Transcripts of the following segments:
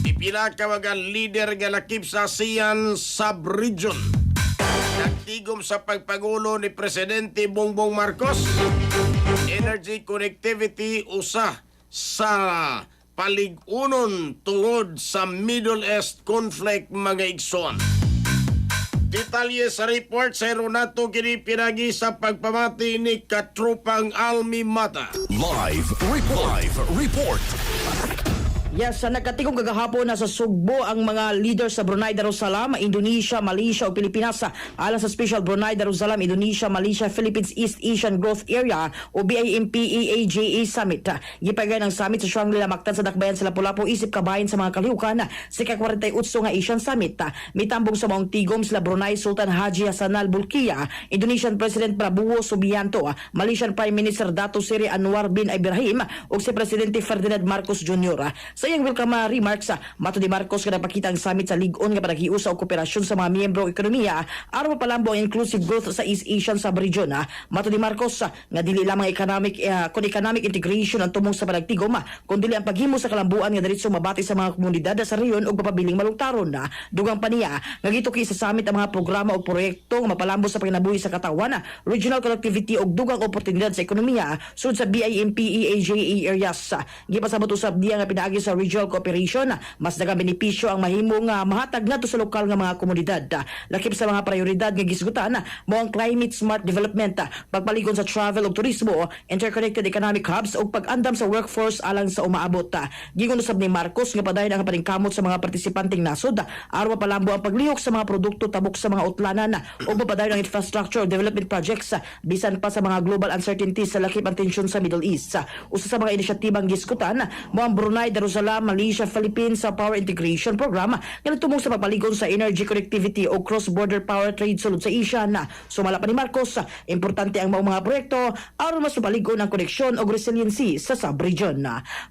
Ipila ka mga leader nga lakip sa ASEAN sub-region. Nagtigom sa pagpangulo ni Presidente Bongbong Marcos. Energy connectivity usa sa paligunon tungod sa Middle East conflict mga igsoon. Detalye sa report sa Ronato kini pinagi sa pagpamati ni Katropang Almi Mata. Live report. Yes, nagkatigong kagahapon na sa Sugbo ang mga leaders sa Brunei Darussalam, Indonesia, Malaysia o Pilipinas alang sa Special Brunei Darussalam, Indonesia, Malaysia, Philippines East Asian Growth Area o BIMPEAJA Summit. Gipagay ng summit sa Shangri-La Mactan sa Dakbayan sa Lapu-Lapu isip kabahin sa mga kalihukan sa ika-48 nga Asian Summit. Mitambong sa maong tigom sila Brunei Sultan Haji Hassanal Bolkiah, Indonesian President Prabowo Subianto, Malaysian Prime Minister Dato Seri Anwar bin Ibrahim ug si Presidente Ferdinand Marcos Jr. Sa iyang welcome remarks, Mato de Marcos nga napakita ang summit sa ligon nga paghiusa og kooperasyon sa mga miyembro ekonomiya aron mapalambo ang inclusive growth sa East Asian sub-region. Mato de Marcos nga dili lamang economic integration ang tumong sa panagtigom kundi ang paghimo sa kalambuan nga diretso mabati sa mga komunidad sa rehiyon ug mapabiling malungtaron. Dugang pa niya nga gituki sa summit ang mga programa ug proyekto nga mapalambo sa panginabuhi sa katawan, regional connectivity ug dugang oportunidad sa ekonomiya sud sa BIMPEAJA areas. Gipasabot usab diya nga pinaagi sa regional cooperation, mas daghang benepisyo ang mahimong mahatag nato sa lokal nga mga komunidad. Lakip sa mga prioridad nga gisgutan mao ang climate smart development, pagpaligon sa travel ug turismo, interconnected economic hubs ug pag-andam sa workforce alang sa umaabot. Gingon usab ni Marcos nga padayon ang paningkamot sa mga partisipanteng nasod aron mapalambo ang paglihok sa mga produkto tabok sa mga utlanan ug mapadayon ang infrastructure development projects bisan pa sa mga global uncertainties sa lakip ang tensyon sa Middle East. Usa sa mga inisyatibang gisgutan mao ang Brunei Darussalam, Malaysia, Philippines sa Power Integration Program nga nagtumong sa pagpaligon sa energy connectivity o cross-border power trade sulod sa Asia. Sumala pa ni Marcos, importante ang maong mga proyekto aron mas mapaligon ang koneksyon o resiliency sa sub-region.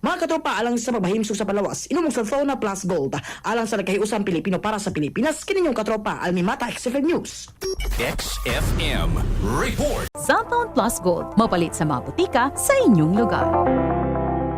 Mga katropa, alang sa pagbahimsog sa palawas, inumong sa Thona Plus Gold alang sa nagkahiusang Pilipino para sa Pilipinas, kininyong katropa, Almi Mata, XFM News. XFM report. Cellphone Plus Gold, mapalit sa mga butika sa inyong lugar.